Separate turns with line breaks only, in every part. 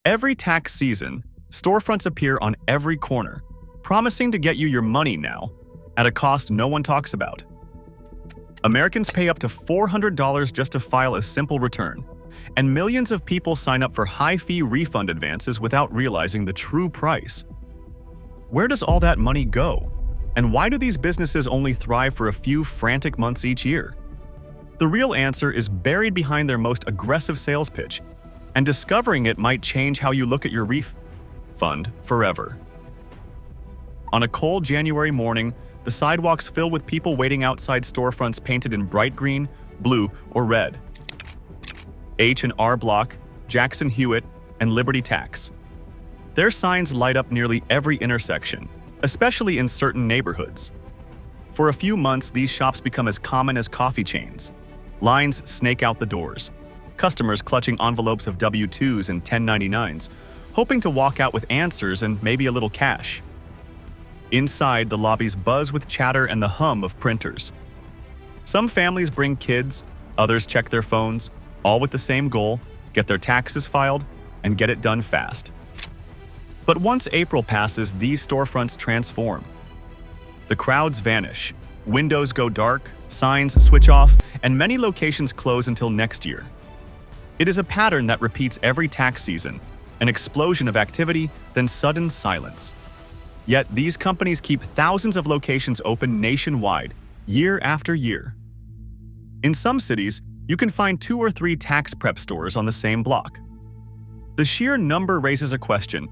Every tax season, storefronts appear on every corner, promising to get you your money now, at a cost no one talks about. Americans pay up to $400 just to file a simple return, and millions of people sign up for high-fee refund advances without realizing the true price. Where does all that money go? And why do these businesses only thrive for a few frantic months each year? The real answer is buried behind their most aggressive sales pitch, and discovering it might change how you look at your refund forever. On a cold January morning, the sidewalks fill with people waiting outside storefronts painted in bright green, blue, or red. H&R Block, Jackson Hewitt, and Liberty Tax. Their signs light up nearly every intersection, especially in certain neighborhoods. For a few months, these shops become as common as coffee chains. Lines snake out the doors, customers clutching envelopes of W-2s and 1099s, hoping to walk out with answers and maybe a little cash. Inside, the lobbies buzz with chatter and the hum of printers. Some families bring kids, others check their phones, all with the same goal: get their taxes filed and get it done fast. But once April passes, these storefronts transform. The crowds vanish, windows go dark, signs switch off, and many locations close until next year. It is a pattern that repeats every tax season: an explosion of activity, then sudden silence. Yet these companies keep thousands of locations open nationwide, year after year. In some cities, you can find 2 or 3 tax prep stores on the same block. The sheer number raises a question: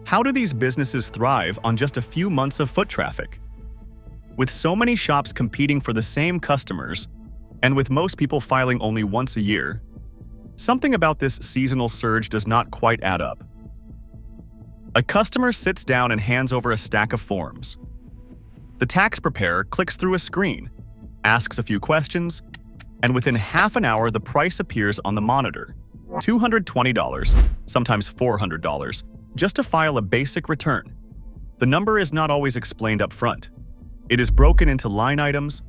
how do these businesses thrive on just a few months of foot traffic? With so many shops competing for the same customers, and with most people filing only once a year, something about this seasonal surge does not quite add up. A customer sits down and hands over a stack of forms. The tax preparer clicks through a screen, asks a few questions, and within half an hour the price appears on the monitor: $220, sometimes $400, just to file a basic return. The number is not always explained up front. It is broken into line items,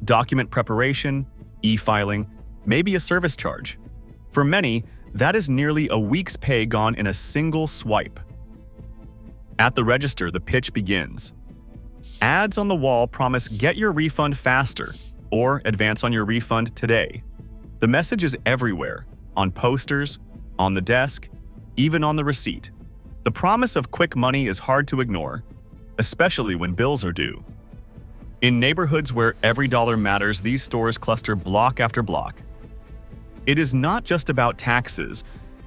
document preparation, e-filing, maybe a service charge. For many, that is nearly a week's pay gone in a single swipe. At the register, the pitch begins. Ads on the wall promise "get your refund faster" or "advance on your refund today." The message is everywhere, on posters, on the desk, even on the receipt. The promise of quick money is hard to ignore, especially when bills are due. In neighborhoods where every dollar matters, these stores cluster block after block. It is not just about taxes,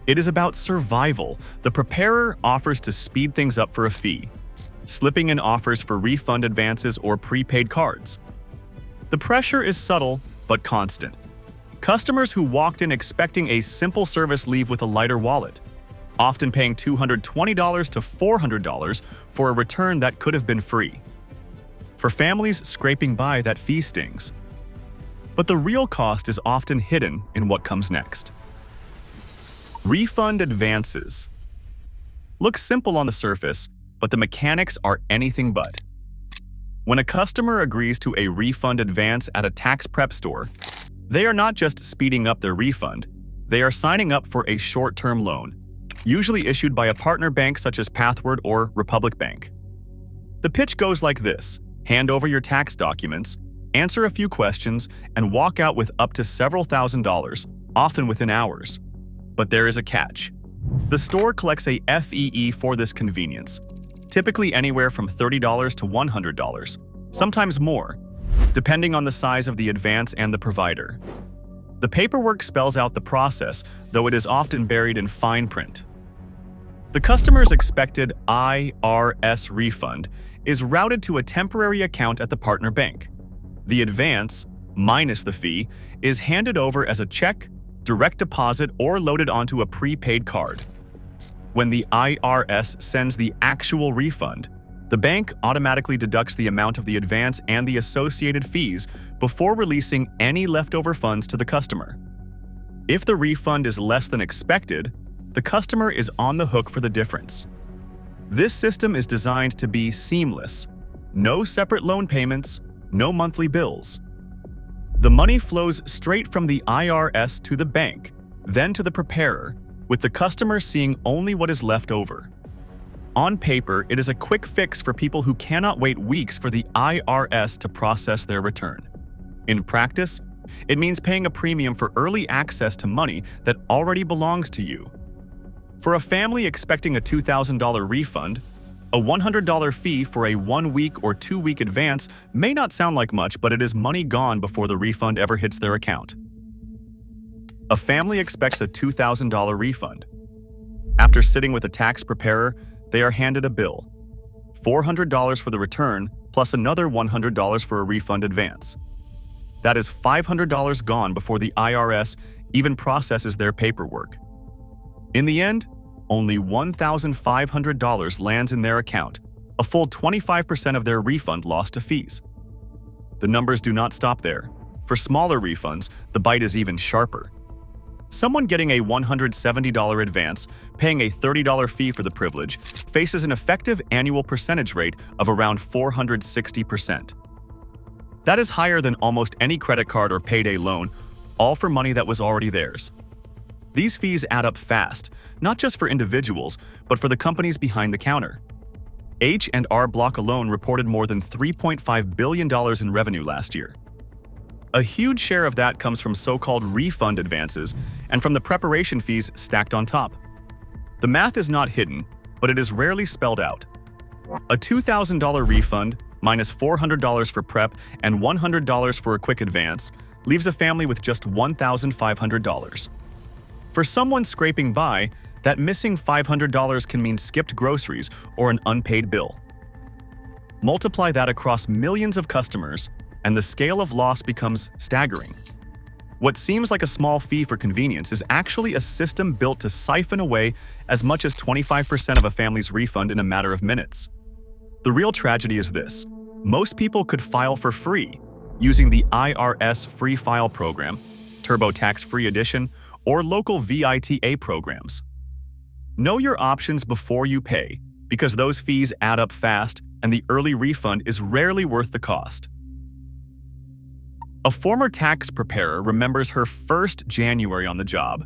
it is about survival. The preparer offers to speed things up for a fee, slipping in offers for refund advances or prepaid cards. The pressure is subtle but constant. Customers who walked in expecting a simple service leave with a lighter wallet, often paying $220 to $400 for a return that could have been free. For families scraping by, that fee stings. But the real cost is often hidden in what comes next. Refund advances look simple on the surface, but the mechanics are anything but. When a customer agrees to a refund advance at a tax prep store, they are not just speeding up their refund, they are signing up for a short-term loan, usually issued by a partner bank such as Pathward or Republic Bank. The pitch goes like this: hand over your tax documents, answer a few questions, and walk out with up to several $1,000s, often within hours. But there is a catch. The store collects a fee for this convenience, typically anywhere from $30 to $100, sometimes more, depending on the size of the advance and the provider. The paperwork spells out the process, though it is often buried in fine print. The customer's expected IRS refund is routed to a temporary account at the partner bank. The advance, minus the fee, is handed over as a check, direct deposit, or loaded onto a prepaid card. When the IRS sends the actual refund, the bank automatically deducts the amount of the advance and the associated fees before releasing any leftover funds to the customer. If the refund is less than expected, the customer is on the hook for the difference. This system is designed to be seamless. No separate loan payments, no monthly bills. The money flows straight from the IRS to the bank, then to the preparer, with the customer seeing only what is left over. On paper, it is a quick fix for people who cannot wait weeks for the IRS to process their return. In practice, it means paying a premium for early access to money that already belongs to you. For a family expecting a $2,000 refund, a $100 fee for a 1-week or 2-week advance may not sound like much, but it is money gone before the refund ever hits their account. A family expects a $2,000 refund. After sitting with a tax preparer, they are handed a bill. $400 for the return, plus another $100 for a refund advance. That is $500 gone before the IRS even processes their paperwork. In the end, only $1,500 lands in their account, a full 25% of their refund lost to fees. The numbers do not stop there. For smaller refunds, the bite is even sharper. Someone getting a $170 advance, paying a $30 fee for the privilege, faces an effective annual percentage rate of around 460%. That is higher than almost any credit card or payday loan, all for money that was already theirs. These fees add up fast, not just for individuals, but for the companies behind the counter. H&R Block alone reported more than $3.5 billion in revenue last year. A huge share of that comes from so-called refund advances and from the preparation fees stacked on top. The math is not hidden, but it is rarely spelled out. A $2,000 refund minus $400 for prep and $100 for a quick advance leaves a family with just $1,500. For someone scraping by, that missing $500 can mean skipped groceries or an unpaid bill. Multiply that across millions of customers, and the scale of loss becomes staggering. What seems like a small fee for convenience is actually a system built to siphon away as much as 25% of a family's refund in a matter of minutes. The real tragedy is this: most people could file for free using the IRS Free File program, TurboTax Free Edition, or local VITA programs. Know your options before you pay, because those fees add up fast and the early refund is rarely worth the cost. A former tax preparer remembers her first January on the job.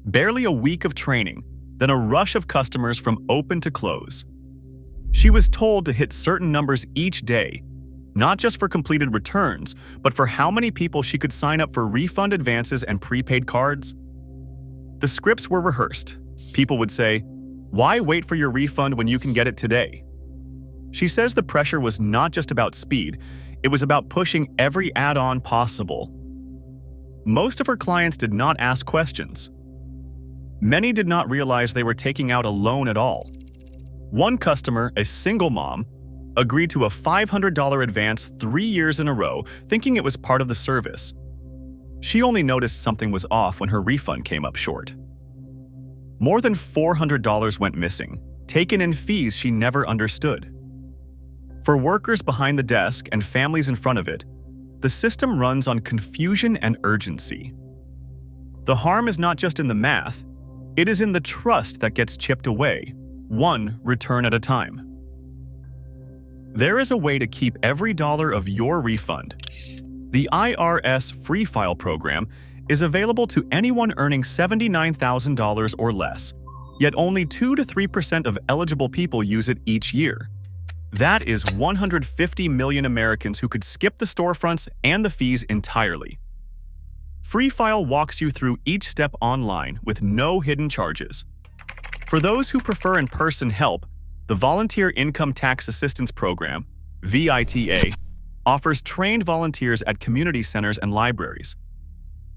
Barely a week of training, then a rush of customers from open to close. She was told to hit certain numbers each day, not just for completed returns, but for how many people she could sign up for refund advances and prepaid cards. The scripts were rehearsed. People would say, "Why wait for your refund when you can get it today?" She says the pressure was not just about speed, it was about pushing every add-on possible. Most of her clients did not ask questions. Many did not realize they were taking out a loan at all. One customer, a single mom, agreed to a $500 advance 3 years in a row, thinking it was part of the service. She only noticed something was off when her refund came up short. More than $400 went missing, taken in fees she never understood. For workers behind the desk and families in front of it, the system runs on confusion and urgency. The harm is not just in the math, it is in the trust that gets chipped away, one return at a time. There is a way to keep every dollar of your refund. The IRS Free File program is available to anyone earning $79,000 or less, yet only 2 to 3% of eligible people use it each year. That is 150 million Americans who could skip the storefronts and the fees entirely. Free File walks you through each step online with no hidden charges. For those who prefer in-person help, the Volunteer Income Tax Assistance Program, VITA, offers trained volunteers at community centers and libraries.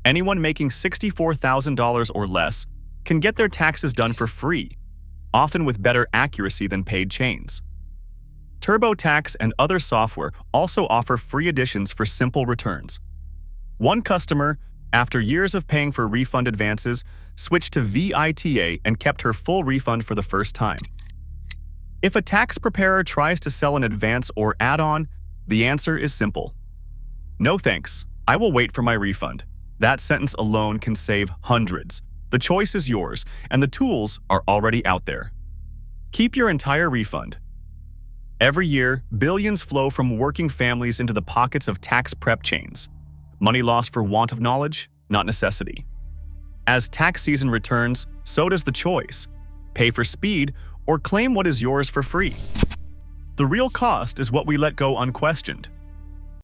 Anyone making $64,000 or less can get their taxes done for free, often with better accuracy than paid chains. TurboTax and other software also offer free editions for simple returns. One customer, after years of paying for refund advances, switched to VITA and kept her full refund for the first time. If a tax preparer tries to sell an advance or add-on, the answer is simple. No thanks, I will wait for my refund. That sentence alone can save hundreds. The choice is yours, and the tools are already out there. Keep your entire refund. Every year, billions flow from working families into the pockets of tax prep chains. Money lost for want of knowledge, not necessity. As tax season returns, so does the choice: pay for speed or claim what is yours for free. The real cost is what we let go unquestioned.